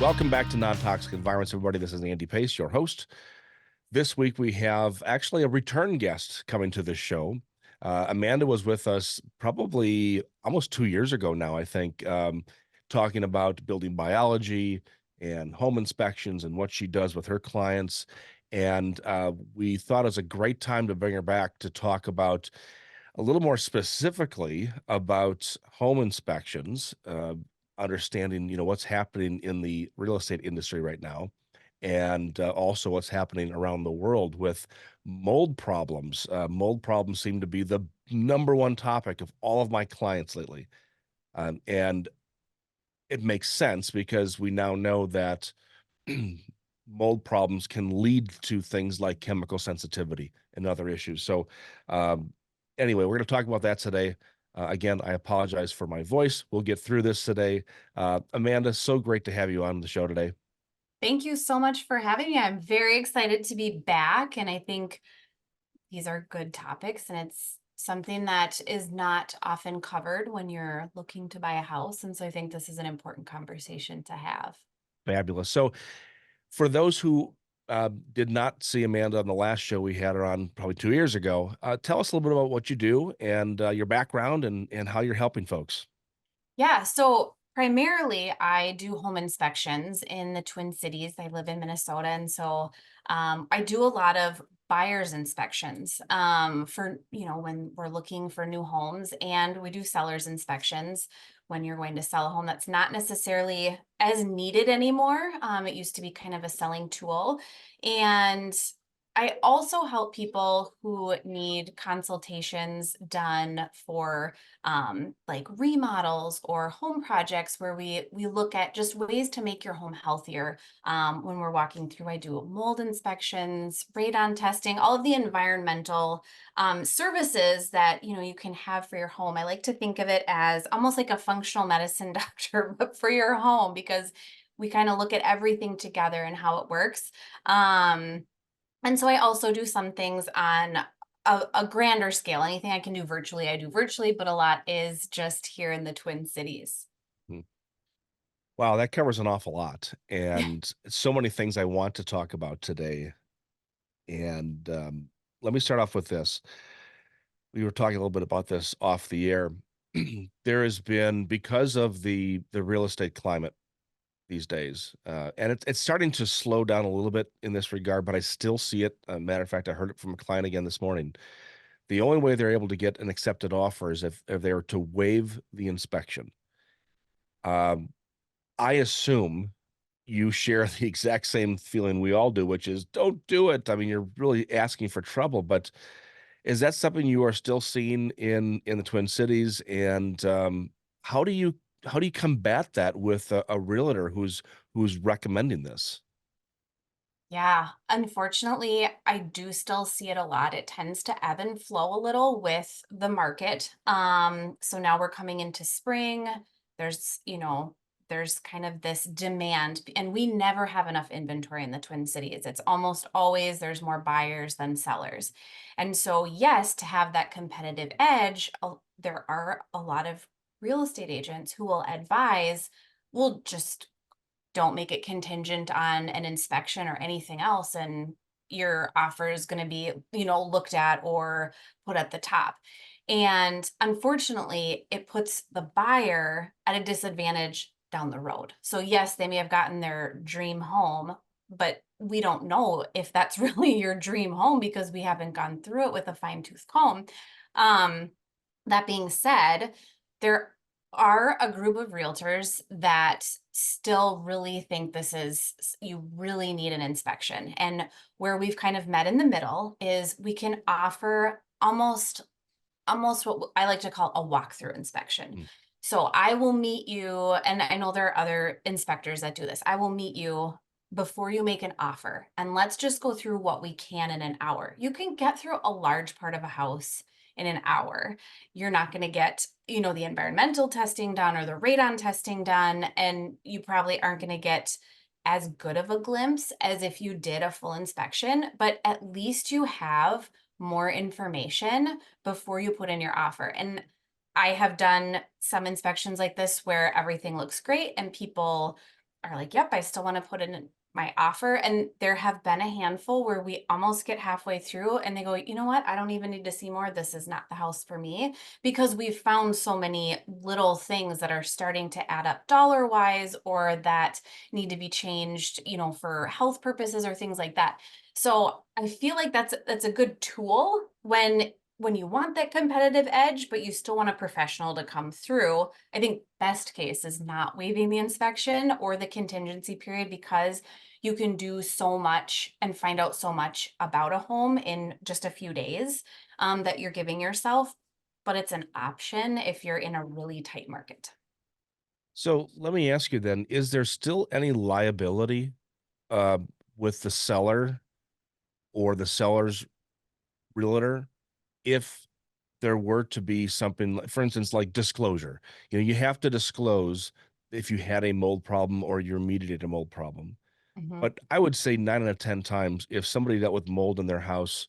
Welcome back to Non-Toxic Environments, everybody. This is Andy Pace, your host. This week we have actually a return guest coming to the show. Amanda was with us probably almost 2 years ago now, I think, talking about building biology and home inspections and what she does with her clients. And we thought it was a great time to bring her back to talk about a little more specifically about home inspections, understanding, what's happening in the real estate industry right now, and also what's happening around the world with mold problems. Mold problems seem to be the number one topic of all of my clients lately. And it makes sense because we now know that mold problems can lead to things like chemical sensitivity and other issues. So, anyway, we're going to talk about that today. Again, I apologize for my voice. We'll get through this today. Amanda, so great to have you on the show today. Thank you so much for having me. I'm very excited to be back, and I think these are good topics, and it's something that is not often covered when you're looking to buy a house. And so I think this is an important conversation to have. Fabulous. So, for those who did not see Amanda on the last show we had her on probably 2 years ago, tell us a little bit about what you do and your background and how you're helping folks. Yeah, so primarily I do home inspections in the Twin Cities. I live in Minnesota, and so I do a lot of buyers inspections for when we're looking for new homes, and we do sellers inspections when you're going to sell a home that's not necessarily as needed anymore. It used to be kind of a selling tool, and I also help people who need consultations done for like remodels or home projects where we look at just ways to make your home healthier. When we're walking through, I do mold inspections, radon testing, all of the environmental services that you can have for your home. I like to think of it as almost like a functional medicine doctor, but for your home, because we kind of look at everything together and how it works. And so I also do some things on a grander scale. Anything I can do virtually, I do virtually, but a lot is just here in the Twin Cities. Hmm. Wow, that covers an awful lot and so many things I want to talk about today. And let me start off with this. We were talking a little bit about this off the air. There has been, because of the real estate climate these days, and it's starting to slow down a little bit in this regard, but I still see it. Matter of fact, I heard it from a client again this morning. The only way they're able to get an accepted offer is if they were to waive the inspection. Um, I assume you share the exact same feeling we all do, which is don't do it. I mean, you're really asking for trouble. But is that something you are still seeing in the Twin Cities? And how do you how do you combat that with a realtor who's recommending this? Yeah, unfortunately, I do still see it a lot. It tends to ebb and flow a little with the market. So now we're coming into spring. There's kind of this demand, and we never have enough inventory in the Twin Cities. It's almost always there's more buyers than sellers. And so, yes, to have that competitive edge, there are a lot of real estate agents who will advise, we'll just don't make it contingent on an inspection or anything else, and your offer is going to be looked at or put at the top. And unfortunately, it puts the buyer at a disadvantage down the road. So yes, they may have gotten their dream home, but we don't know if that's really your dream home because we haven't gone through it with a fine-tooth comb. um, that being said, there are a group of realtors that still really think you really need an inspection. And where we've kind of met in the middle is we can offer almost what I like to call a walkthrough inspection. Mm. So I will meet you, and I know there are other inspectors that do this. I will meet you before you make an offer, and let's just go through what we can in an hour. You can get through a large part of a house in an hour. You're not going to get, the environmental testing done or the radon testing done, and you probably aren't going to get as good of a glimpse as if you did a full inspection, but at least you have more information before you put in your offer. And I have done some inspections like this where everything looks great and people are like, yep, I still want to put in my offer. And there have been a handful where we almost get halfway through and they go, you know what? I don't even need to see more. This is not the house for me, because we've found so many little things that are starting to add up dollar wise, or that need to be changed, for health purposes or things like that. So I feel like that's a good tool when you want that competitive edge, but you still want a professional to come through. I think best case is not waiving the inspection or the contingency period, because you can do so much and find out so much about a home in just a few days, that you're giving yourself. But it's an option if you're in a really tight market. So let me ask you then, is there still any liability uh, with the seller or the seller's realtor if there were to be something, for instance, like disclosure? You have to disclose if you had a mold problem or you remediated a mold problem. Mhm. But I would say 9 out of 10 times, if somebody dealt with mold in their house,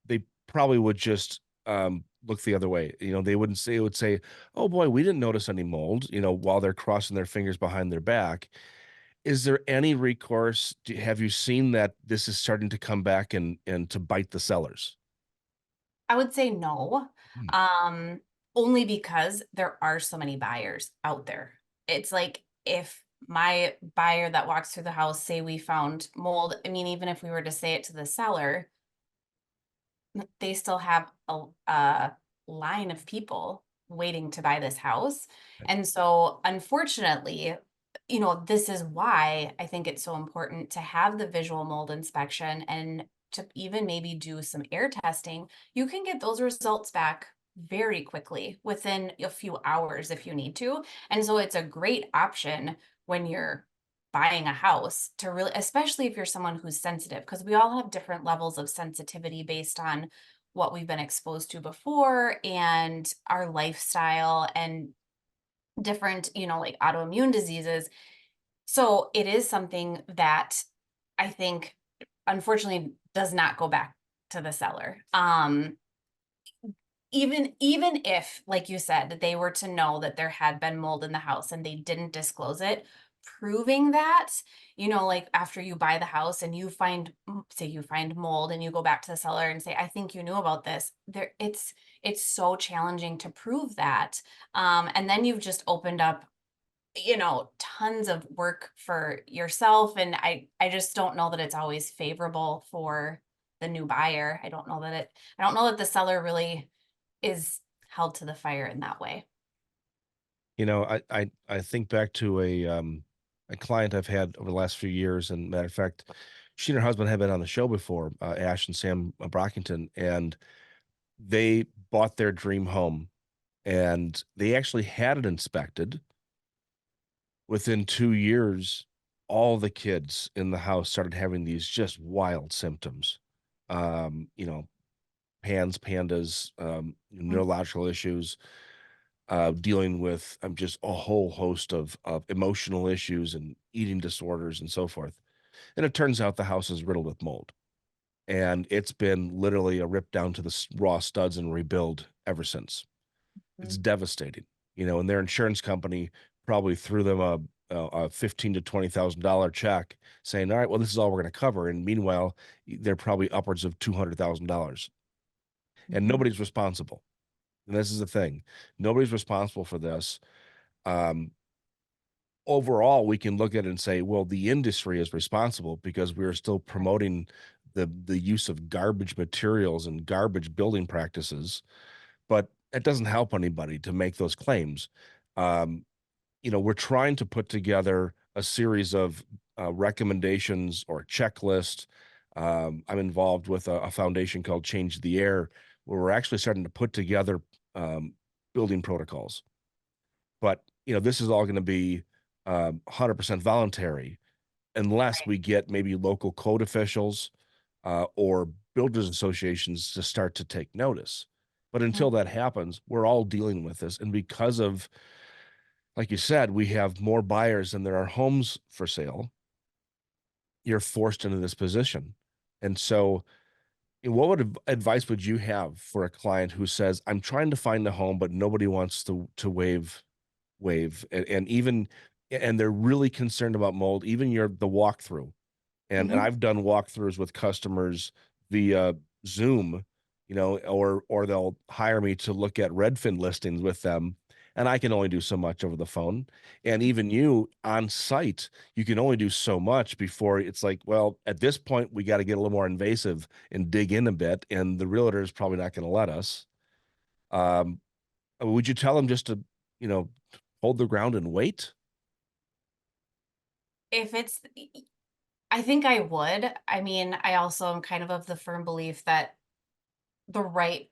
they probably would just look the other way. They wouldn't say, it would say, "Oh boy, we didn't notice any mold," while they're crossing their fingers behind their back. Is there any recourse? Have you seen that this is starting to come back and to bite the sellers? I would say no, Hmm. um, only because there are so many buyers out there. It's like if my buyer that walks through the house, say we found mold, I mean, even if we were to say it to the seller, they still have a line of people waiting to buy this house. And so, unfortunately, this is why I think it's so important to have the visual mold inspection and to even maybe do some air testing. You can get those results back very quickly within a few hours if you need to. And so, it's a great option when you're buying a house to really, especially if you're someone who's sensitive, because we all have different levels of sensitivity based on what we've been exposed to before and our lifestyle and different, like autoimmune diseases. So it is something that I think unfortunately does not go back to the seller. Even if, like you said, they were to know that there had been mold in the house and they didn't disclose it, proving that, like after you buy the house and you find, say you find mold and you go back to the seller and say, I think you knew about this. It's so challenging to prove that. And then you've just opened up, tons of work for yourself. And I just don't know that it's always favorable for the new buyer. I don't know that the seller really is held to the fire in that way. I think back to a client I've had over the last few years, and matter of fact, she and her husband have been on the show before, Ash and Sam Brockington, and they bought their dream home, and they actually had it inspected. Within 2 years, all the kids in the house started having these just wild symptoms. Um, you know, pandas, Mm, neurological issues, dealing with just a whole host of emotional issues and eating disorders and so forth. And it turns out the house is riddled with mold, and it's been literally a rip down to the raw studs and rebuild ever since. It's mm, devastating, and their insurance company probably threw them a 15 to $20,000 check saying, all right, well, this is all we're going to cover. And meanwhile, they're probably upwards of $200,000, and mhm. nobody's responsible. And this is the thing. Nobody's responsible for this. Um, Overall, we can look at it and say, well, the industry is responsible because we're still promoting the use of garbage materials and garbage building practices, but it doesn't help anybody to make those claims. Um, we're trying to put together a series of recommendations or a checklist. I'm involved with a foundation called Change the Air, where we're actually starting to put together building protocols. But this is all going to be 100% voluntary unless Right. we get maybe local code officials or builders associations to start to take notice. But until Mhm. that happens, we're all dealing with this. And because of, like you said, we have more buyers than there are homes for sale, you're forced into this position. And so, what advice would you have for a client who says, I'm trying to find a home, but nobody wants to waive, and even and they're really concerned about mold, even the walkthrough. And Mhm. I've done walkthroughs with customers via Zoom, or they'll hire me to look at Redfin listings with them, and I can only do so much over the phone. And even you on site, you can only do so much before it's like, well, at this point, we got to get a little more invasive and dig in a bit, and the realtor is probably not going to let us. Um, would you tell them just to, you know, hold the ground and wait? If it's I think I would. I mean, I also am kind of the firm belief that the right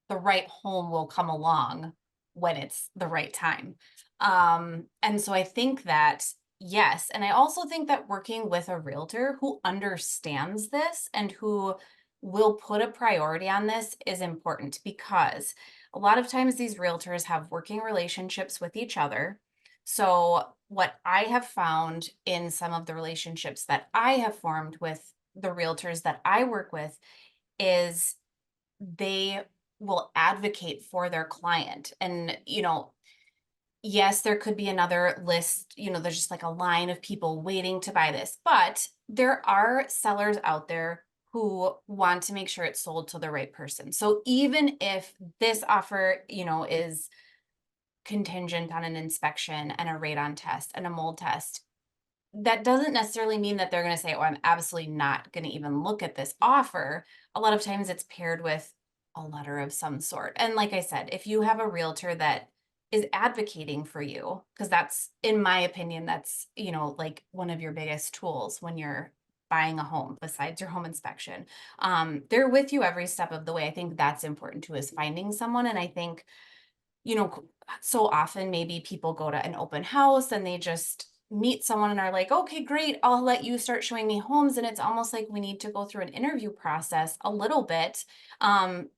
the right home will come along when it's the right time. And so I think that yes, and I also think that working with a realtor who understands this and who will put a priority on this is important because a lot of times these realtors have working relationships with each other. So what I have found in some of the relationships that I have formed with the realtors that I work with is they will advocate for their client. And, yes, there could be another list, there's just like a line of people waiting to buy this, but there are sellers out there who want to make sure it's sold to the right person. So even if this offer, is contingent on an inspection and a radon test and a mold test, that doesn't necessarily mean that they're going to say, "Oh, I'm absolutely not going to even look at this offer." A lot of times it's paired with a letter of some sort. And like I said, if you have a realtor that is advocating for you, because that's, in my opinion, that's, like one of your biggest tools when you're buying a home besides your home inspection. They're with you every step of the way. I think that's important too, is finding someone. And I think, so often maybe people go to an open house and they just meet someone and are like, okay, great, I'll let you start showing me homes. And it's almost like we need to go through an interview process a little bit. Um,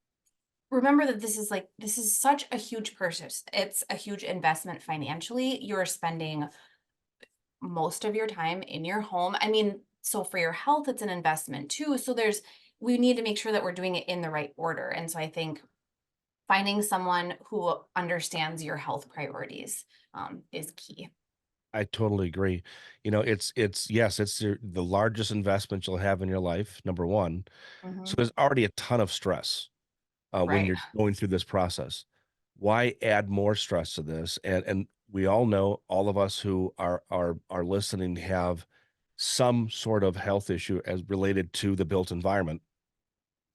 Remember that this is such a huge purchase. It's a huge investment financially. You're spending most of your time in your home. I mean, so for your health, it's an investment too. So we need to make sure that we're doing it in the right order. And so I think finding someone who understands your health priorities, is key. I totally agree. It's yes, it's the largest investment you'll have in your life, number one. So Mhm. there's already a ton of stress when Right. you're going through this process. Why add more stress to this? And we all know, all of us who are listening have some sort of health issue as related to the built environment.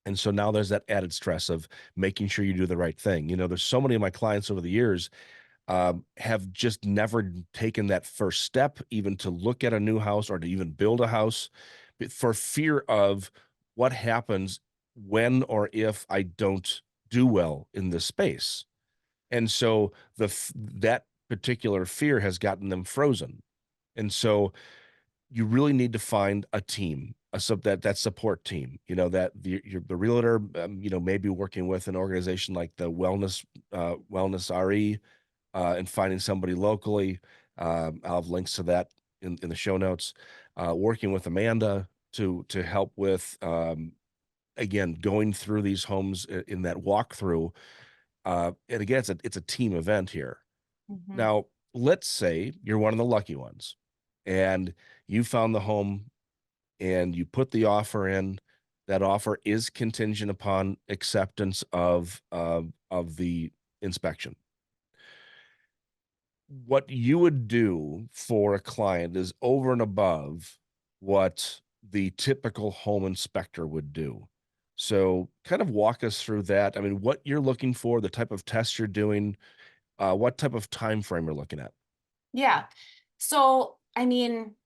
And so now there's that added stress of making sure you do the right thing. There's so many of my clients over the years have just never taken that first step, even to look at a new house or to even build a house, for fear of what happens when or if I don't do well in this space. And so that particular fear has gotten them frozen. And so you really need to find a team, that support team. That the realtor, maybe working with an organization like the Wellness RE, and finding somebody locally. I'll have links to that in the show notes. Working with Amanda to help with, again, going through these homes in that walkthrough. And again, it's a team event here. Mhm. Now, let's say you're one of the lucky ones, and you found the home and you put the offer in. That offer is contingent upon acceptance of the inspection. What you would do for a client is over and above what the typical home inspector would do. So kind of walk us through that. I mean, what you're looking for, the type of tests you're doing, what type of time frame you're looking at. Yeah. So, I mean,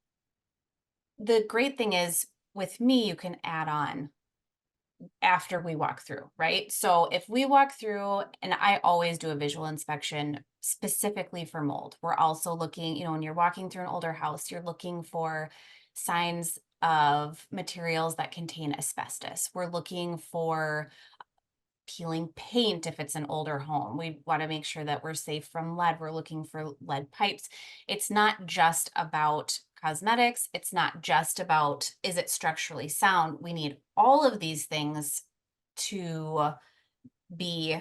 the great thing is with me, you can add on after we walk through, right? So if we walk through, and I always do a visual inspection specifically for mold, we're also looking, when you're walking through an older house, you're looking for signs of materials that contain asbestos. We're looking for peeling paint if it's an older home. We want to make sure that we're safe from lead. We're looking for lead pipes. It's not just about cosmetics. It's not just about, is it structurally sound? We need all of these things to be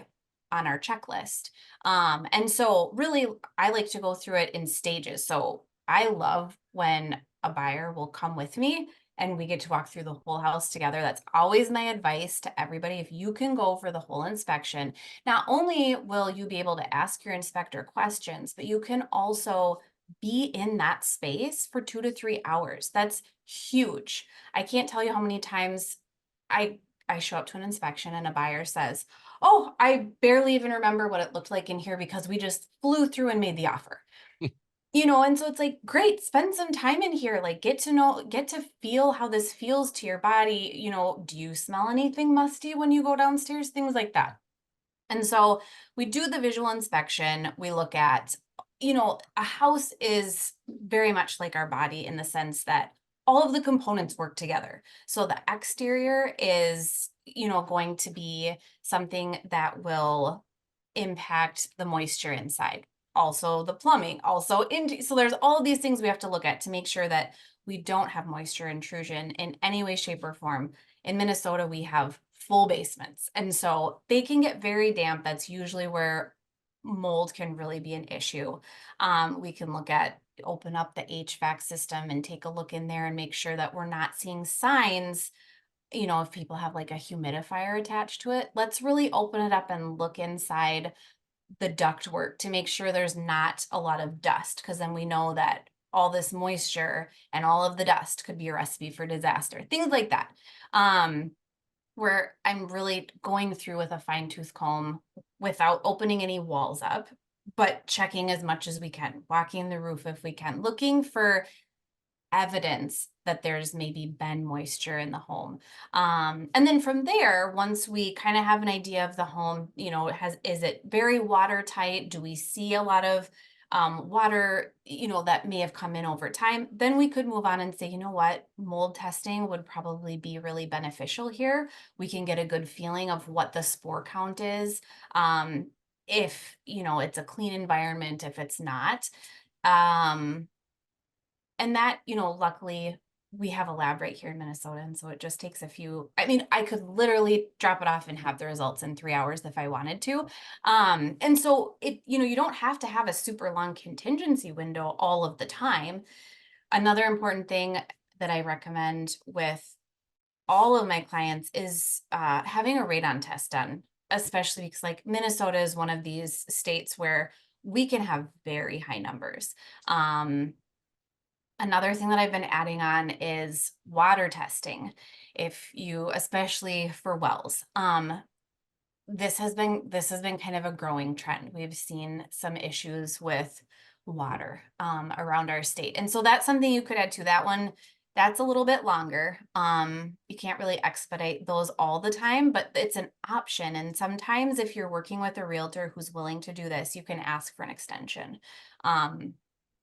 on our checklist. And so really I like to go through it in stages. So I love when a buyer will come with me and we get to walk through the whole house together. That's always my advice to everybody. If you can go for the whole inspection, not only will you be able to ask your inspector questions, but you can also be in that space for 2 to 3 hours. That's huge. I can't tell you how many times I I show up to an inspection and a buyer says, "Oh, I barely even remember what it looked like in here because we just flew through and made the offer." And so it's like, great, spend some time in here, like get to feel how this feels to your body. Do you smell anything musty when you go downstairs? Things like that. And so we do the visual inspection. We look at, a house is very much like our body in the sense that all of the components work together. So the exterior is, going to be something that will impact the moisture inside. Also the plumbing, so there's all of these things we have to look at to make sure that we don't have moisture intrusion in any way, shape, or form. In Minnesota, we have full basements. And so they can get very damp. That's usually where mold can really be an issue. We can open up the HVAC system and take a look in there and make sure that we're not seeing signs. If people have like a humidifier attached to it, let's really open it up and look inside the ductwork to make sure there's not a lot of dust, because then we know that all this moisture and all of the dust could be a recipe for disaster. Things like that. Where I'm really going through with a fine tooth comb without opening any walls up, but checking as much as we can, walking the roof if we can, looking for evidence that there's maybe been moisture in the home. And then from there, once we kind of have an idea of the home, is it very watertight? Do we see a lot of water, that may have come in over time? Then we could move on and say, you know what, mold testing would probably be really beneficial here. We can get a good feeling of what the spore count is. If, it's a clean environment, if it's not. And that, luckily we have a lab right here in Minnesota. And so it just takes I could literally drop it off and have the results in 3 hours if I wanted to. And so you don't have to have a super long contingency window all of the time. Another important thing that I recommend with all of my clients is having a radon test done, especially because like Minnesota is one of these states where we can have very high numbers. Another thing that I've been adding on is water testing. Especially for wells, this has been kind of a growing trend. We've seen some issues with water around our state, and so that's something you could add to that one. That's a little bit longer. You can't really expedite those all the time, but it's an option. And sometimes, if you're working with a realtor who's willing to do this, you can ask for an extension.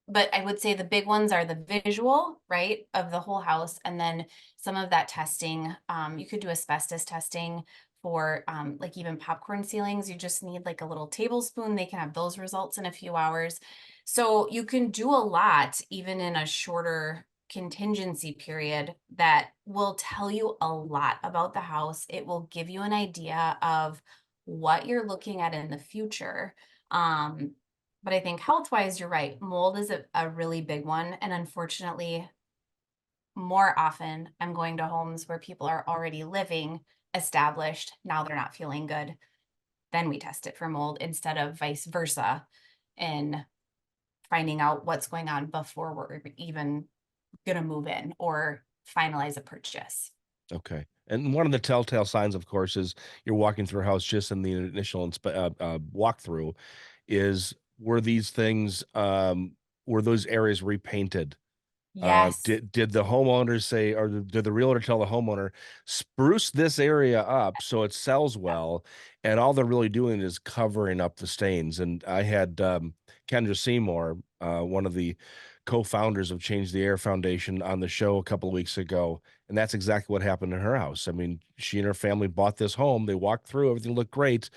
But I would say the big ones are the visual, right, of the whole house, and then some of that testing. You could do asbestos testing for like even popcorn ceilings. You just need like a little tablespoon. They can have those results in a few hours. So you can do a lot even in a shorter contingency period that will tell you a lot about the house. It will give you an idea of what you're looking at in the future. But I think health-wise, you're right. Mold is a really big one. And unfortunately, more often I'm going to homes where people are already living established. Now they're not feeling good. Then we test it for mold instead of vice versa, and finding out what's going on before we're even going to move in or finalize a purchase. Okay. And one of the telltale signs, of course, is you're walking through a house just in the initial walkthrough is were these things, were those areas repainted? Yes. Did the homeowners say, or did the realtor tell the homeowner, spruce this area up so it sells well, and all they're really doing is covering up the stains? And I had Kendra Seymour, one of the co-founders of Change the Air Foundation, on the show a couple of weeks ago, and that's exactly what happened in her house. I mean, she and her family bought this home. They walked through, everything looked great.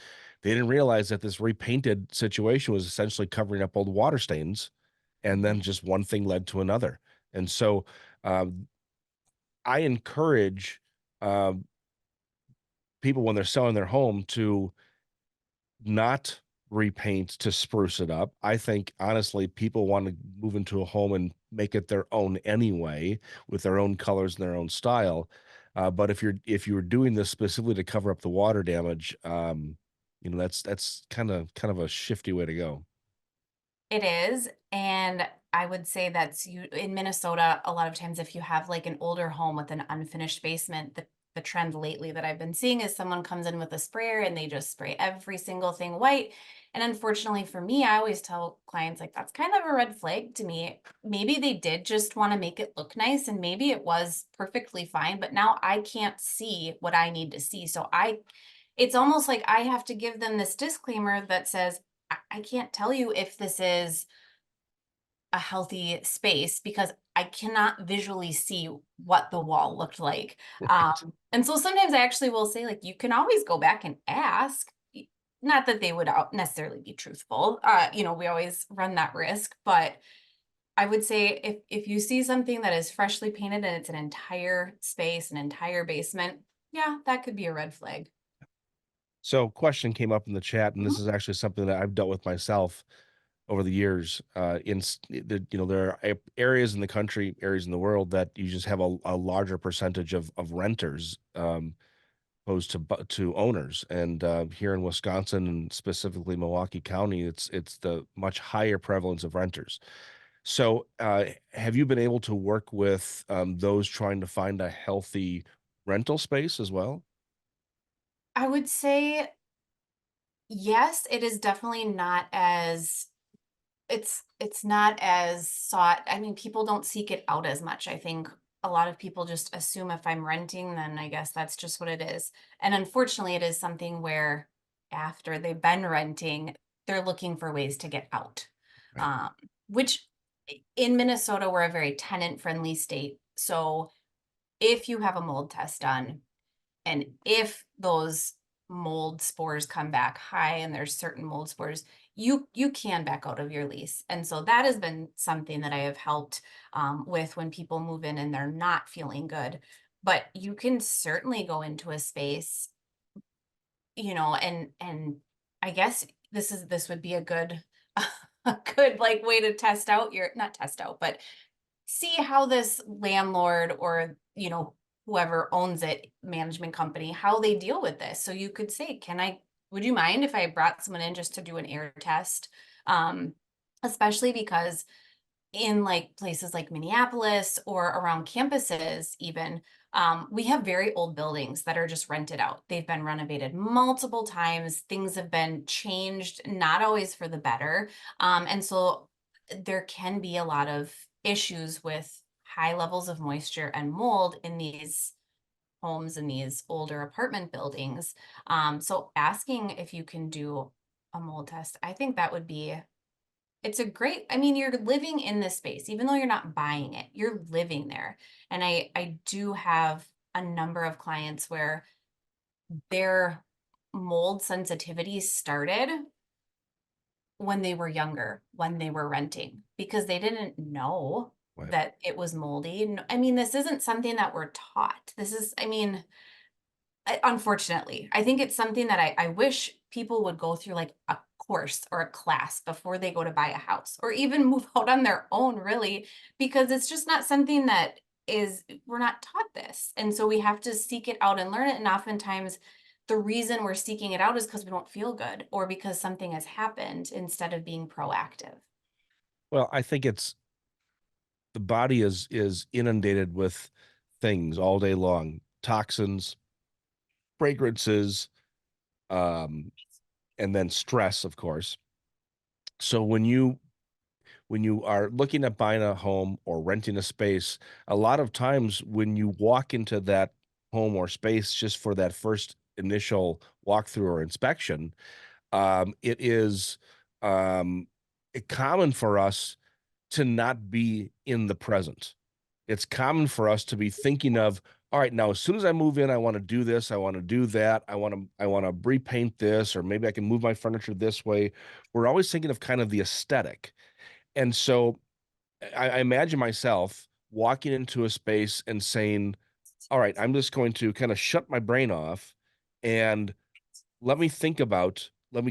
They didn't realize that this repainted situation was essentially covering up old water stains, and then just one thing led to another. And so I encourage people when they're selling their home to not repaint to spruce it up. I think honestly, people move into a home and make it their own anyway, with their own colors and their own style. But if you're doing this specifically to cover up the water damage, that's kind of a shifty way to go. It is, and I would say that's you in Minnesota, a lot of times if you have, like, an older home with an unfinished basement, the trend lately that I've been seeing is someone comes in with a sprayer and they just spray every single thing white, and unfortunately for me, I always tell clients, like, "That's kind of a red flag to me." Maybe they did just wanna make it look nice, and maybe it was perfectly fine, but now I can't see what I need to see, so it's almost like I have to give them this disclaimer that says, I can't tell you if this is a healthy space because I cannot visually see what the wall looked like. And so sometimes I actually will say, like, you can always go back and ask. Not that they would necessarily be truthful. We always run that risk, but I would say if you see something that is freshly painted and it's an entire space, an entire basement, yeah, that could be a red flag. So, question came up in the chat, and Mhm. this is actually something that I've dealt with myself over the years. There are areas in the country, areas in the world that you just have a larger percentage of renters, opposed to owners. And here in Wisconsin, and specifically Milwaukee County, it's the much higher prevalence of renters. So, have you been able to work with those trying to find a healthy rental space as well? I would say yes, it is definitely not as it's not as sought. I mean, people don't seek it out as much. I think a lot of people just assume if I'm renting, then I guess that's just what it is. And unfortunately, it is something where after they've been renting, they're looking for ways to get out. Right. Um, which in Minnesota, we're a very tenant friendly state. So if you have a mold test done, and if those mold spores come back high and there's certain mold spores, you can back out of your lease. And so that has been something that I have helped with when people move in and they're not feeling good. But you can certainly go into a space, and I guess this would be a good a good like way to test out your not test out, but see how this landlord or whoever owns it, management company, how they deal with this. So you could say, would you mind if I brought someone in just to do an air test? um Especially because in like places like Minneapolis or around campuses even, we have very old buildings that are just rented out. They've been renovated multiple times, things have been changed, not always for the better. And so there can be a lot of issues with high levels of moisture and mold in these homes in these older apartment buildings. So asking if you can do a mold test, I think that would be it's a great I mean, you're living in this space, even though you're not buying it, you're living there. And I do have a number of clients where their mold sensitivity started when they were younger, when they were renting, because they didn't know Right. that it was moldy. I mean, this isn't something that we're taught. This is, I mean, unfortunately, I think it's something that I wish people would go through like a course or a class before they go to buy a house or even move out on their own, really, because it's just not something that we're not taught this. And so we have to seek it out and learn it. And oftentimes, the reason we're seeking it out is because we don't feel good or because something has happened instead of being proactive. Well, I think it's the body is inundated with things all day long, toxins, fragrances, um, and then stress, of course. So when you are looking at buying a home or renting a space, a lot of times when you walk into that home or space just for that first initial walkthrough or inspection, it is um, common for us to not be in the present. It's common for us to be thinking of, all right, now as soon as I move in, I want to do this, I want to do that, I want to repaint this, or maybe I can move my furniture this way. We're always thinking of kind of the aesthetic. And so I imagine myself walking into a space and saying, all right, I'm just going to kind of shut my brain off and let me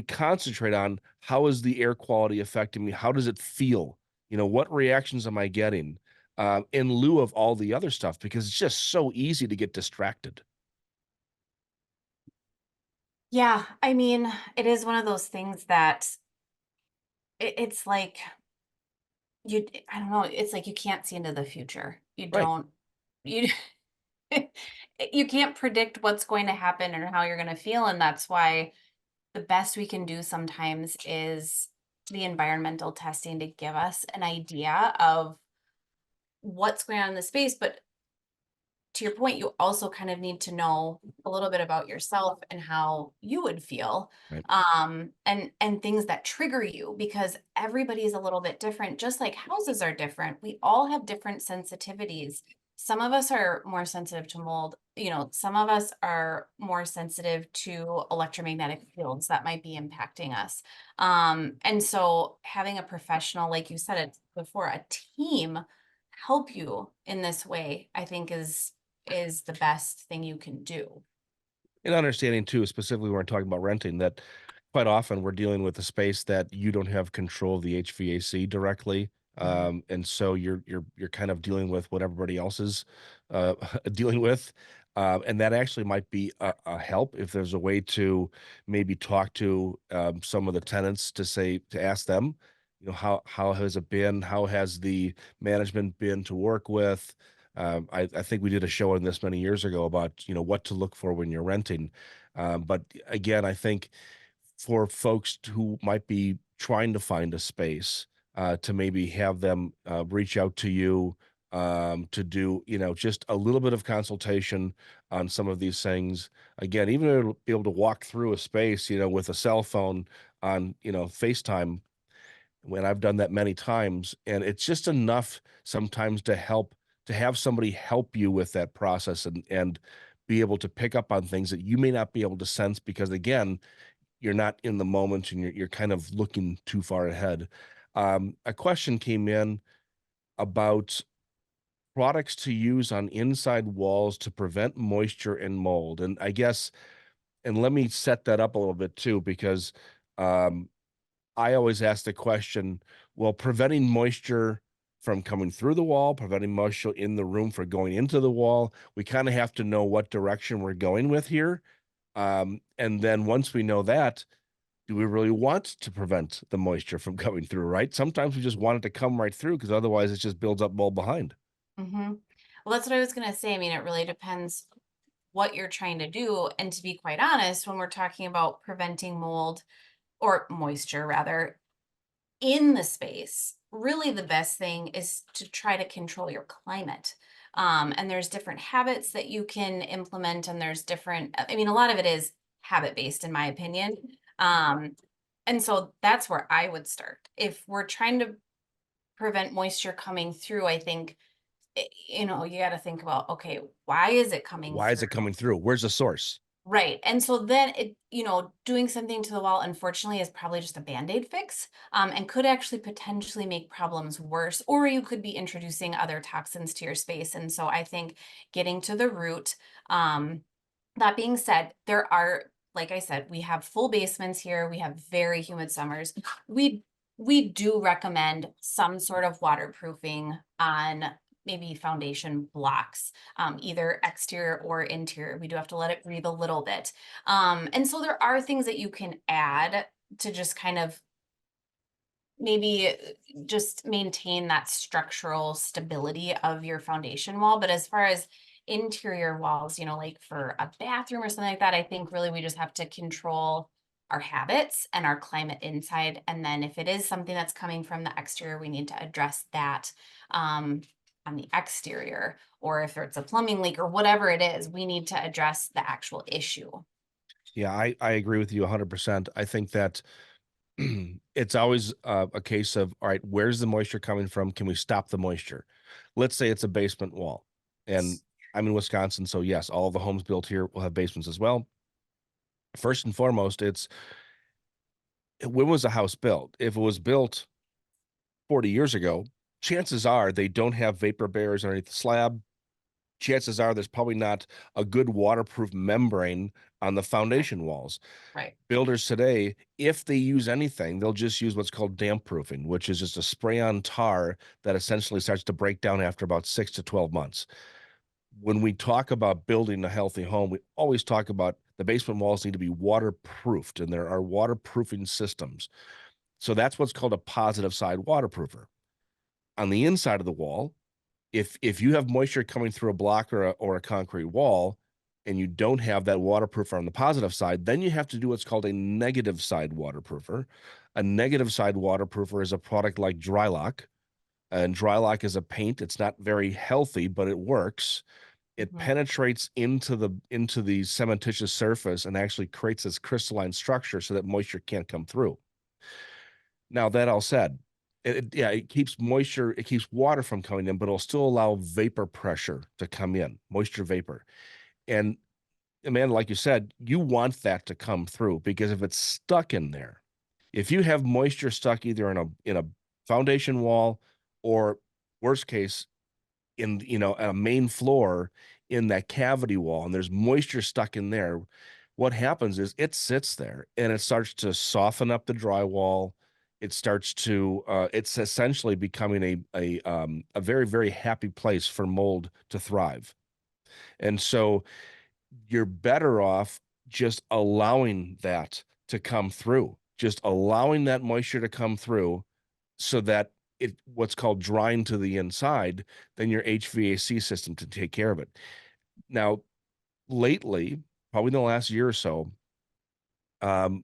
concentrate on how is the air quality affecting me? How does it feel What reactions am I getting in lieu of all the other stuff? Because it's just so easy to get distracted. Yeah, I mean, it is one of those things that it's like I don't know, it's like you can't see into the future. You Right. don't you you can't predict what's going to happen or how you're going to feel, and that's why the best we can do sometimes is the environmental testing to give us an idea of what's going on in the space. But to your point, you also kind of need to know a little bit about yourself and how you would feel, Right. and things that trigger you, because everybody is a little bit different, just like houses are different. We all have different sensitivities. Some of us are more sensitive to mold, some of us are more sensitive to electromagnetic fields that might be impacting us. And so having a professional, like you said it before, a team help you in this way, I think is the best thing you can do. And understanding too, specifically when we're talking about renting, that quite often we're dealing with a space that you don't have control of the HVAC directly. Mhm. And so you're kind of dealing with what everybody else is dealing with. And that actually might be a help if there's a way to maybe talk to some of the tenants to ask them, how has it been? How has the management been to work with? I think we did a show on this many years ago about, what to look for when you're renting. But again, I think for folks who might be trying to find a space, to maybe have them reach out to you to do, just a little bit of consultation on some of these things. Again, even to be able to walk through a space, with a cell phone on, FaceTime, when I've done that many times, and it's just enough sometimes to have somebody help you with that process and be able to pick up on things that you may not be able to sense because again, you're not in the moment and you're kind of looking too far ahead. A question came in about products to use on inside walls to prevent moisture and mold. And I guess, and let me set that up a little bit too, because um, I always ask the question, well, preventing moisture from coming through the wall, preventing moisture in the room for going into the wall, we kind of have to know what direction we're going with here. And then once we know that, do we really want to prevent the moisture from coming through, right? Sometimes we just want it to come right through because otherwise it just builds up mold behind. Mhm. Well, that's what I was gonna say. I mean, it really depends what you're trying to do. And to be quite honest, when we're talking about preventing mold or moisture rather in the space, really the best thing is to try to control your climate. And there's different habits that you can implement, and there's different, I mean, a lot of it is habit based, in my opinion. And so that's where I would start. If we're trying to prevent moisture coming through, I think, you got to think about, okay, why is it coming Why is through? it coming through? Where's the source? Right. And so then doing something to the wall, unfortunately, is probably just a band-aid fix, and could actually potentially make problems worse, or you could be introducing other toxins to your space. And so I think getting to the root, that being said, there are, like I said, we have full basements here. We have very humid summers. We we do recommend some sort of waterproofing on maybe foundation blocks, either exterior or interior. We do have to let it breathe a little bit. And so there are things that you can add to just kind of maybe just maintain that structural stability of your foundation wall. But as far as interior walls, like for a bathroom or something like that, I think really we just have to control our habits and our climate inside. And then if it is something that's coming from the exterior, we need to address that um, on the exterior. Or if it's a plumbing leak or whatever it is, we need to address the actual issue. Yeah, I agree with you 100%. I think that it's always a case of, all right, where's the moisture coming from? Can we stop the moisture? Let's say it's a basement wall. And I'm in Wisconsin, so yes, all the homes built here will have basements as well. First and foremost, it's when was the house built? If it was built 40 years ago, chances are they don't have vapor barriers underneath the slab. chances are there's probably not a good waterproof membrane on the Right. foundation walls. Right. Builders today, if they use anything, they'll just use what's called damp proofing, which is just a spray on tar that essentially starts to break down after about 6 to 12 months. When we talk about building a healthy home, we always talk about the basement walls need to be waterproofed, and there are waterproofing systems. So that's what's called a positive side waterproofer. On the inside of the wall, if you have moisture coming through a block or a concrete wall and you don't have that waterproofer on the positive side, then you have to do what's called a negative side waterproofer. A negative side waterproofer is a product like Drylock, and Drylock is a paint. It's not very healthy, but it works. It Hmm. penetrates into the cementitious surface and actually creates this crystalline structure so that moisture can't come through. Now, that all said, yeah, it keeps moisture, it keeps water from coming in, but it'll still allow vapor pressure to come in, moisture vapor. And Amanda, like you said, you want that to come through because if it's stuck in there, if you have moisture stuck either in a foundation wall or worst case in a main floor in that cavity wall and there's moisture stuck in there, what happens is it sits there and it starts to soften up the drywall. It starts to it's essentially becoming a very, very happy place for mold to thrive. And so you're better off just allowing that to come through, just allowing that moisture to come through so that it what's called drying to the inside, then your HVAC system to take care of it. Now, lately, probably in the last year or so, um,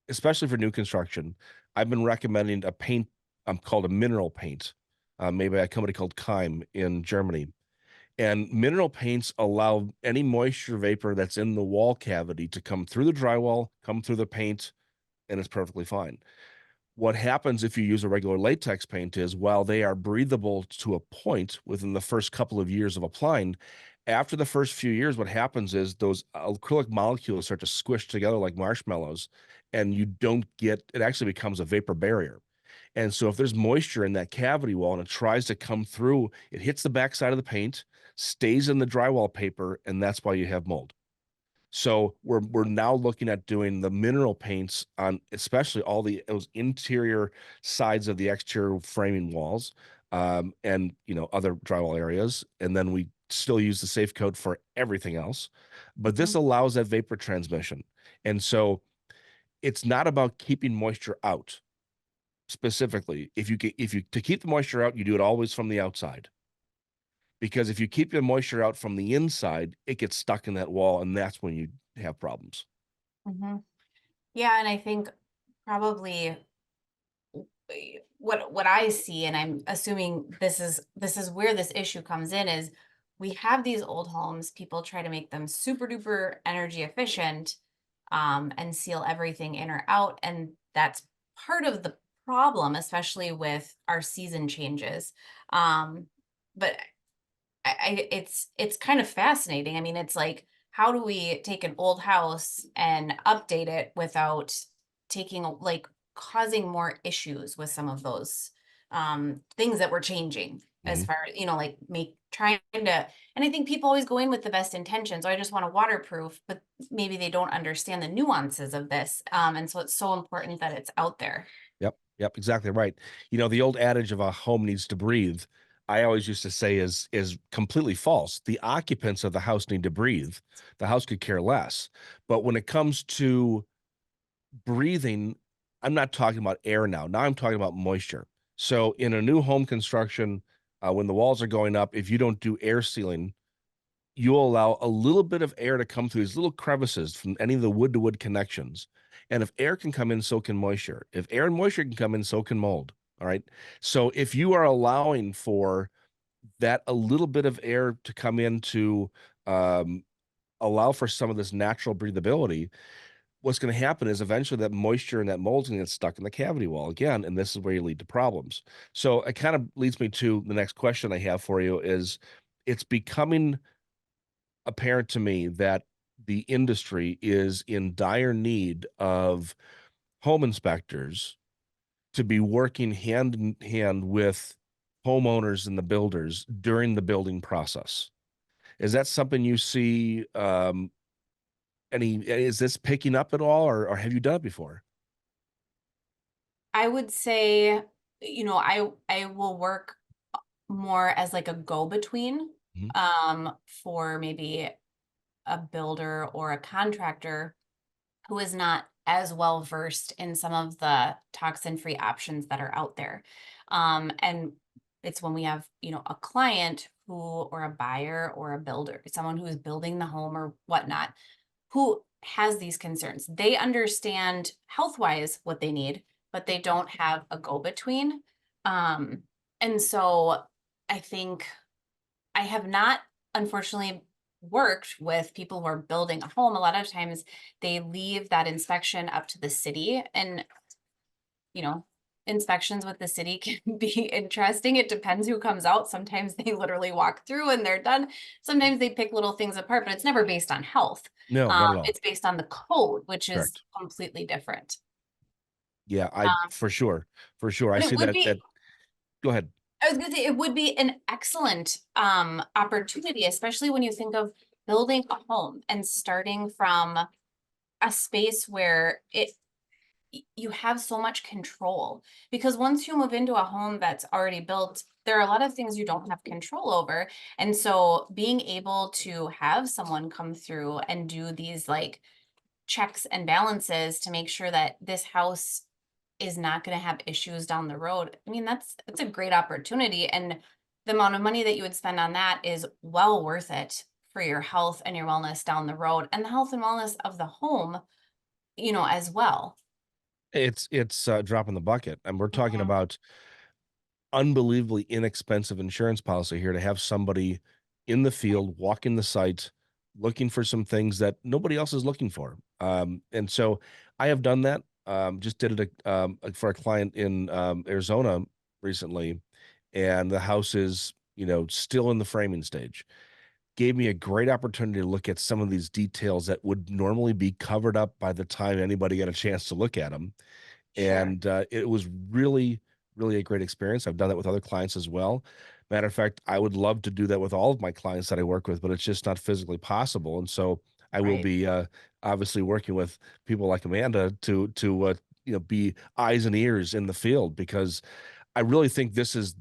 especially for new construction, I've been recommending a paint called a mineral paint, made by a company called Keim in Germany. And mineral paints allow any moisture vapor that's in the wall cavity to come through the drywall, come through the paint, and it's perfectly fine. What happens if you use a regular latex paint is while they are breathable to a point within the first couple of years of applying, after the first few years, what happens is those acrylic molecules start to squish together like marshmallows, and you don't get it actually becomes a vapor barrier. And so if there's moisture in that cavity wall and it tries to come through, it hits the backside of the paint, stays in the drywall paper, and that's why you have mold. So we're now looking at doing the mineral paints on especially all those interior sides of the exterior framing walls, and other drywall areas, and then we still use the safe coat for everything else. But Hmm. this allows that vapor transmission, and so it's not about keeping moisture out specifically. If you to keep the moisture out, you do it always from the outside because if you keep the moisture out from the inside, it gets stuck in that wall, and that's when you have problems. Hmm. Yeah, and I think probably what I see, and I'm assuming this is where this issue comes in, is we have these old homes, people try to make them super duper energy efficient, and seal everything in or out, and that's part of the problem, especially with our season changes. But it's kind of fascinating. I mean, it's like, how do we take an old house and update it without taking like causing more issues with some of those things that we're changing, as Mhm. far like make trying to. And I think people always go in with the best intentions. "Oh, I just want a waterproof," but maybe they don't understand the nuances of this, and so it's so important that it's out there. Yep, yep, exactly right. The old adage of a home needs to breathe, I always used to say is completely false. The occupants of the house need to breathe. The house could care less. But when it comes to breathing, I'm not talking about air now. Now I'm talking about moisture. So in a new home construction, when the walls are going up, if you don't do air sealing, you'll allow a little bit of air to come through these little crevices from any of the wood to wood connections. And if air can come in, so can moisture. If air and moisture can come in, so can mold. All right. So if you are allowing for that a little bit of air to come in to um, allow for some of this natural breathability, what's going to happen is eventually that moisture and that mold is going to get stuck in the cavity wall again. And this is where you lead to problems. So it kind of leads me to the next question I have for you is it's becoming apparent to me that the industry is in dire need of home inspectors to be working hand in hand with homeowners and the builders during the building process. Is that something you see, is this picking up at all, or have you done it before? I would say, I will work more as like a go-between Mhm. for maybe a builder or a contractor who is not as well versed in some of the toxin-free options that are out there. And it's when we have, a client who, or a buyer or a builder, someone who is building the home or whatnot, who has these concerns. They understand health-wise what they need, but they don't have a go-between. Um, and so I think I have not, unfortunately, worked with people who are building a home. A lot of times they leave that inspection up to the city, and, you know, inspections with the city can be interesting. It depends who comes out. Sometimes they literally walk through and they're done. Sometimes they pick little things apart, but it's never based on health. No, not at all. It's based on the code, which is Correct. completely different. Yeah, I Um, for sure, for sure. I but it see would that. be Go ahead. I was gonna say it would be an excellent opportunity, especially when you think of building a home and starting from a space where you have so much control. Because once you move into a home that's already built, there are a lot of things you don't have control over. And so being able to have someone come through and do these like checks and balances to make sure that this house is not going to have issues down the road. I mean, that's a great opportunity, and the amount of money that you would spend on that is well worth it for your health and your wellness down the road, and the health and wellness of the home, as well. It's a drop in the bucket, and we're talking Mhm. about unbelievably inexpensive insurance policy here to have somebody in the field, walking the site, looking for some things that nobody else is looking for. And so I have done that. Just did it for a client in Arizona recently, and the house is, still in the framing stage. Gave me a great opportunity to look at some of these details that would normally be covered up by the time anybody got a chance to look at them. Sure. And it was really, really a great experience. I've done that with other clients as well. Matter of fact, I would love to do that with all of my clients that I work with, but it's just not physically possible. And so I will Right. be obviously working with people like Amanda to be eyes and ears in the field, because I really think this is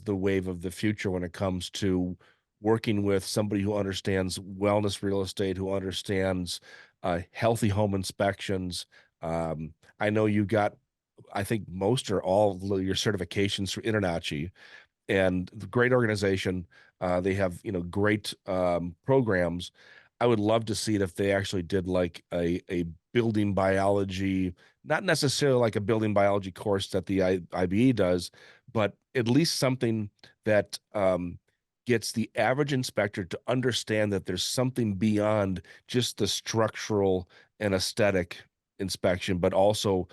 the wave of the future when it comes to working with somebody who understands wellness real estate, who understands healthy home inspections. I know you got, I think most or all of your certifications through Internachi, and the great organization. They have, great programs. I would love to see it if they actually did like a building biology, not necessarily like a building biology course that the IBE does, but at least something that gets the average inspector to understand that there's something beyond just the structural and aesthetic inspection, but also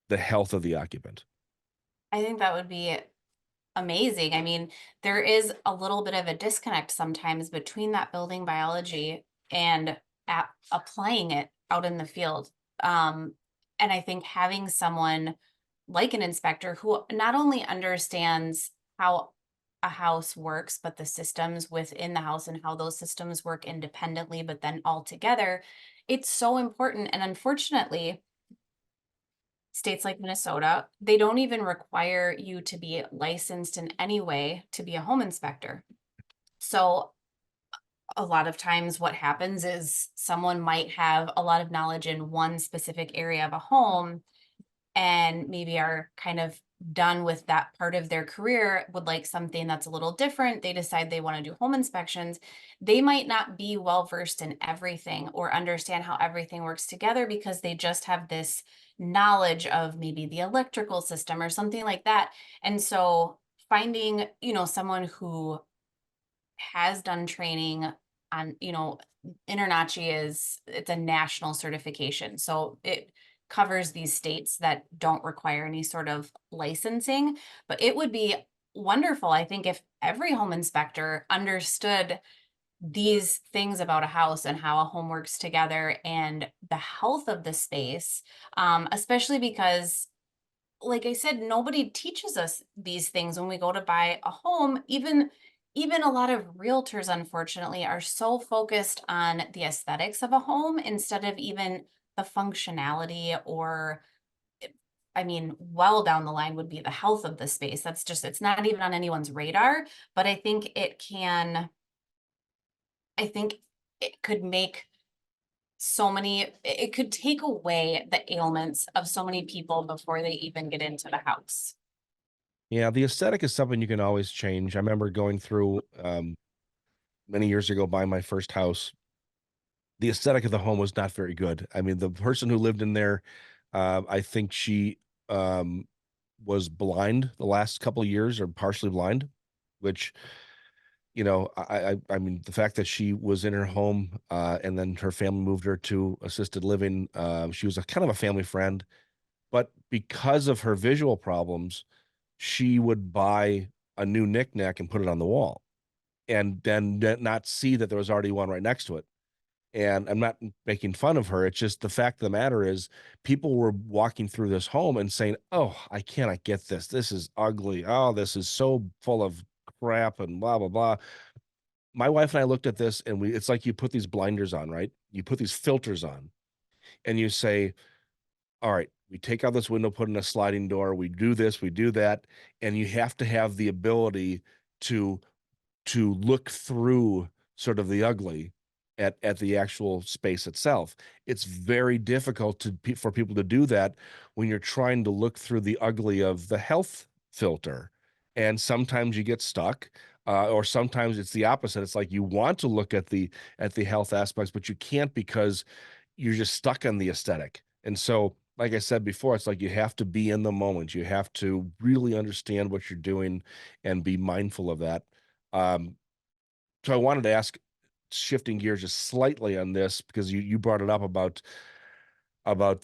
the health of the occupant. I think that would be amazing. I mean, there is a little bit of a disconnect sometimes between that building biology and applying it out in the field. Um, and I think having someone like an inspector who not only understands how a house works, but the systems within the house and how those systems work independently, but then all together, it's so important. And unfortunately, states like Minnesota, they don't even require you to be licensed in any way to be a home inspector. So a lot of times what happens is someone might have a lot of knowledge in one specific area of a home and maybe are kind of done with that part of their career, would like something that's a little different. They decide they want to do home inspections. They might not be well versed in everything or understand how everything works together because they just have this knowledge of maybe the electrical system or something like that. And so finding, someone who has done training on, Internachi it's a national certification. So it covers these states that don't require any sort of licensing, but it would be wonderful, I think, if every home inspector understood these things about a house and how a home works together and the health of the space, especially because like I said, nobody teaches us these things when we go to buy a home. even a lot of realtors, unfortunately, are so focused on the aesthetics of a home instead of even the functionality or I mean, well down the line would be the health of the space. That's just, it's not even on anyone's radar, but I think it could make it could take away the ailments of so many people before they even get into the house. Yeah, the aesthetic is something you can always change. I remember going through many years ago buying my first house. The aesthetic of the home was not very good. I mean, the person who lived in there, I think she um, was blind the last couple of years or partially blind, which I mean, the fact that she was in her home and then her family moved her to assisted living. She was a kind of a family friend, but because of her visual problems, she would buy a new knickknack and put it on the wall, and then not see that there was already one right next to it. And I'm not making fun of her. It's just the fact of the matter is people were walking through this home and saying, "Oh, I cannot get this. This is ugly. Oh, this is so full of crap and blah blah blah." My wife and I looked at this and it's like you put these blinders on, right? You put these filters on and you say, all right, we take out this window, put in a sliding door, we do this, we do that, and you have to have the ability to look through sort of the ugly at the actual space itself. It's very difficult for people to do that when you're trying to look through the ugly of the health filter. And sometimes you get stuck, or sometimes it's the opposite. It's like you want to look at the health aspects, but you can't because you're just stuck on the aesthetic. And so, like I said before, it's like you have to be in the moment. You have to really understand what you're doing and be mindful of that. Um, so I wanted to ask, shifting gears just slightly on this, because you brought it up about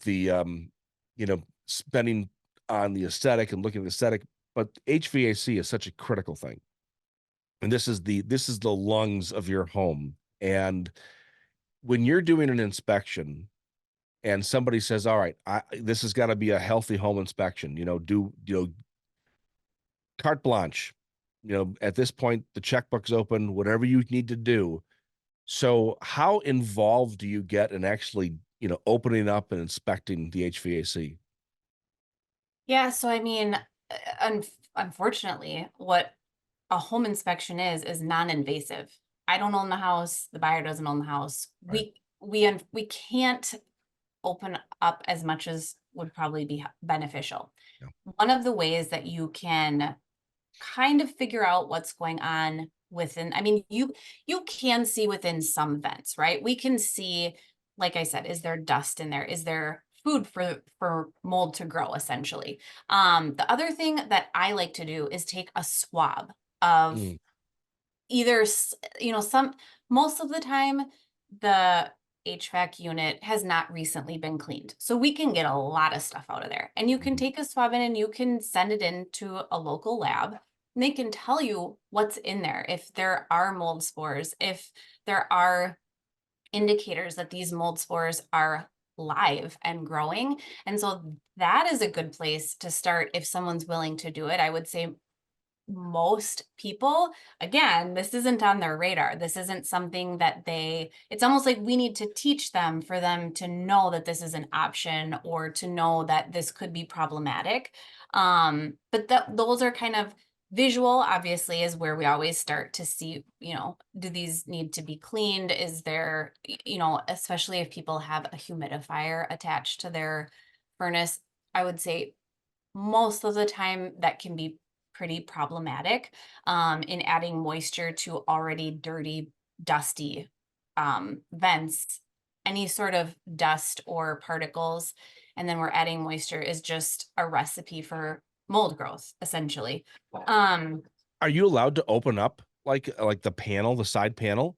the spending on the aesthetic and looking at the aesthetic, but HVAC is such a critical thing. And this is the lungs of your home. And when you're doing an inspection and somebody says, "All right, this has got to be a healthy home inspection," carte blanche. At this point, the checkbook's open, whatever you need to do. So, how involved do you get in actually, opening up and inspecting the HVAC? Yeah, so I mean, unfortunately, what a home inspection is non-invasive. I don't own the house, the buyer doesn't own the house. Right. We can't open up as much as would probably be beneficial. Yeah. One of the ways that you can kind of figure out what's going on within, I mean, you can see within some vents, right? We can see, like I said, is there dust in there? Is there food for mold to grow, essentially? The other thing that I like to do is take a swab of Mm, either some, most of the time the HVAC unit has not recently been cleaned, so we can get a lot of stuff out of there, and you can mhm. take a swab in and you can send it into a local lab, and they can tell you what's in there, if there are mold spores, if there are indicators that these mold spores are live and growing. And so that is a good place to start if someone's willing to do it. I would say most people, again, this isn't on their radar. This isn't something that it's almost like we need to teach them for them to know that this is an option or to know that this could be problematic. But those are kind of visual, obviously, is where we always start to see, do these need to be cleaned? Is there, especially if people have a humidifier attached to their furnace, I would say most of the time that can be pretty problematic in adding moisture to already dirty, dusty vents. Any sort of dust or particles, and then we're adding moisture is just a recipe for mold growth, essentially. Um, Are you allowed to open up like the panel, the side panel,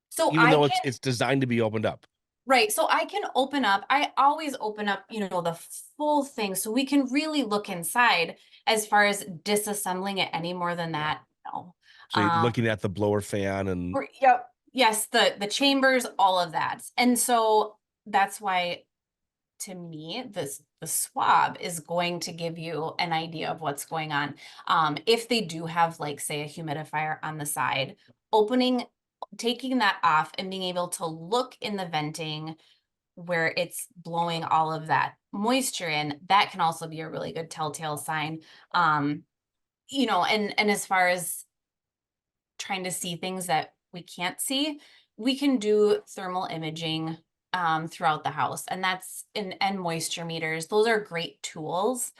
so even I though can it's designed to be opened up? Right. So I can open up, I always open up, the full thing so we can really look inside. As far as disassembling it any more than Yeah. that, no. So you're looking at the blower fan and Yep. Yes, the chambers, all of that. And so that's why to me, this the swab is going to give you an idea of what's going on. If they do have, like, say, a humidifier on the side, opening, taking that off and being able to look in the venting where it's blowing all of that moisture in, that can also be a really good telltale sign. Um, and as far as trying to see things that we can't see, we can do thermal imaging throughout the house, and and moisture meters. Those are great tools.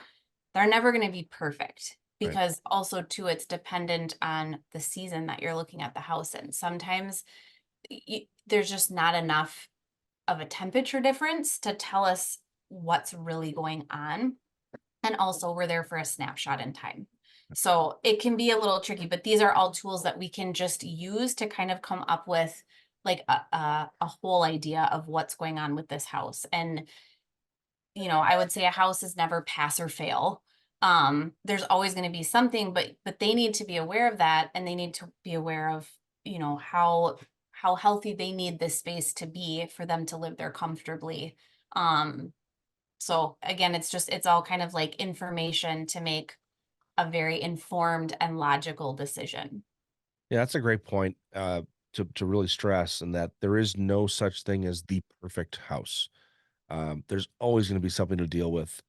They're never going to be perfect Right. because also too it's dependent on the season that you're looking at the house in. Sometimes there's just not enough of a temperature difference to tell us what's really going on. And also, we're there for a snapshot in time. So it can be a little tricky, but these are all tools that we can just use to kind of come up with like a whole idea of what's going on with this house. And, I would say a house is never pass or fail. There's always going to be something, but they need to be aware of that, and they need to be aware of, how healthy they need this space to be for them to live there comfortably. Um, so again, it's all kind of like information to make a very informed and logical decision. Yeah, that's a great point to really stress, and that there is no such thing as the perfect house. There's always going to be something to deal with.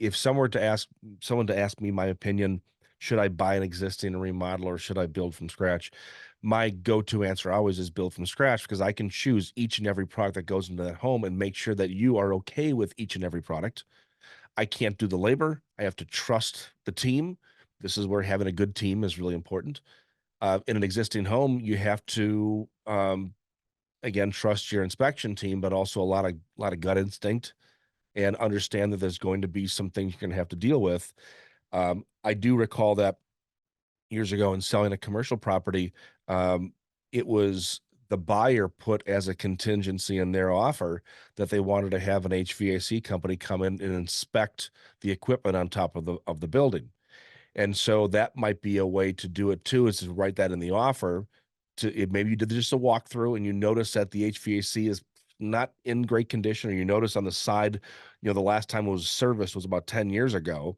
If someone to ask me my opinion, should I buy an existing and remodel or should I build from scratch? My go-to answer always is build from scratch because I can choose each and every product that goes into that home and make sure that you are okay with each and every product. I can't do the labor. I have to trust the team. This is where having a good team is really important. In an existing home, you have to again trust your inspection team, but also a lot of gut instinct and understand that there's going to be some things you're going to have to deal with. I do recall that years ago in selling a commercial property, um, it was the buyer put as a contingency in their offer that they wanted to have an HVAC company come in and inspect the equipment on top of the building. And so that might be a way to do it too, is to write that in the offer. Maybe you did just a walkthrough and you notice that the HVAC is not in great condition, or you notice on the side, the last time it was serviced was about 10 years ago.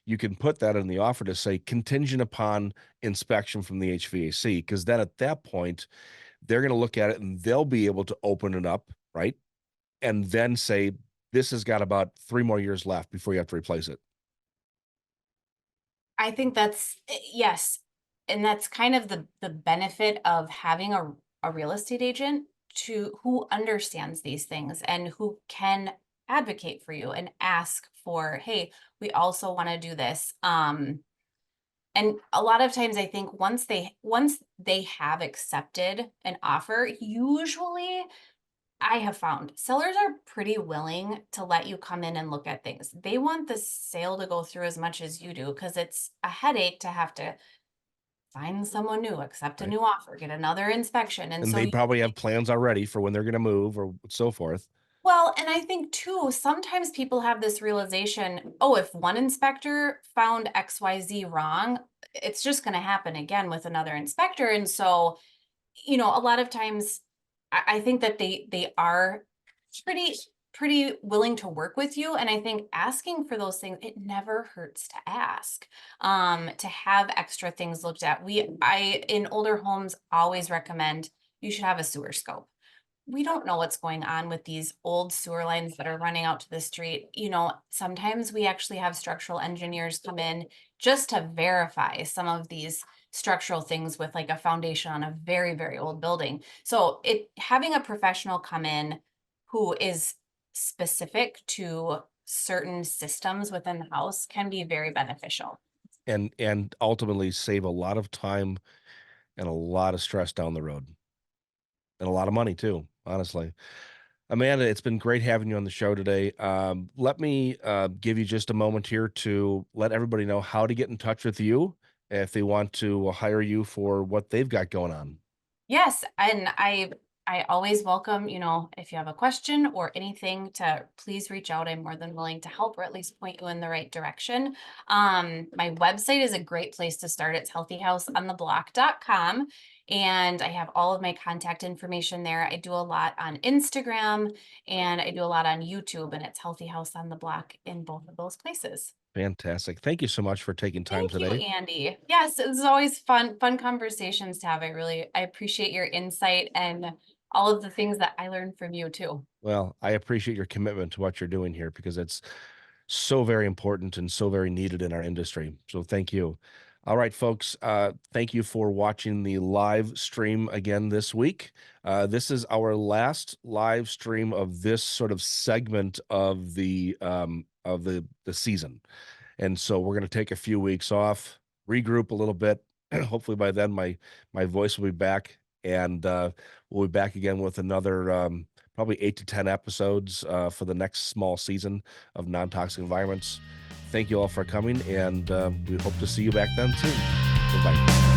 You can put that in the offer to say contingent upon inspection from the HVAC, because then at that point, they're going to look at it and they'll be able to open it up, right? And then say, this has got about 3 more years left before you have to replace it. I think yes. And that's kind of the benefit of having a real estate agent to who understands these things and who can advocate for you and ask for, hey, we also want to do this. And a lot of times I think once they have accepted an offer, usually I have found sellers are pretty willing to let you come in and look at things. They want the sale to go through as much as you do because it's a headache to have to find someone new, accept a Right. new offer, get another inspection. And And so they probably have plans already for when they're going to move or so forth. well, and I think too, sometimes people have this realization, oh, if one inspector found XYZ wrong, it's just going to happen again with another inspector. And so, a lot of times I think that they are pretty pretty willing to work with you. And I think asking for those things, it never hurts to ask, to have extra things looked at. I in older homes always recommend you should have a sewer scope. We don't know what's going on with these old sewer lines that are running out to the street. Sometimes we actually have structural engineers come in just to verify some of these structural things with like a foundation on a very, very old building. So having a professional come in who is specific to certain systems within the house can be very beneficial. And ultimately save a lot of time and a lot of stress down the road, and a lot of money too, honestly. Amanda, it's been great having you on the show today. Let me give you just a moment here to let everybody know how to get in touch with you if they want to hire you for what they've got going on. Yes, and I always welcome, if you have a question or anything to please reach out. I'm more than willing to help or at least point you in the right direction. My website is a great place to start. It's healthyhouseontheblock.com. And I have all of my contact information there. I do a lot on Instagram and I do a lot on YouTube, and it's Healthy House on the Block in both of those places. Fantastic. Thank you so much for taking time Thank you, today. Andy. Yes, it's always fun conversations to have. I appreciate your insight and all of the things that I learned from you too. Well, I appreciate your commitment to what you're doing here because it's so very important and so very needed in our industry. So thank you. All right, folks. Thank you for watching the live stream again this week. This is our last live stream of this sort of segment of the season. And so we're going to take a few weeks off, regroup a little bit. Hopefully by then my voice will be back, and we'll be back again with another probably 8 to 10 episodes for the next small season of non-toxic environments. Thank you all for coming, and we hope to see you back then soon. Goodbye.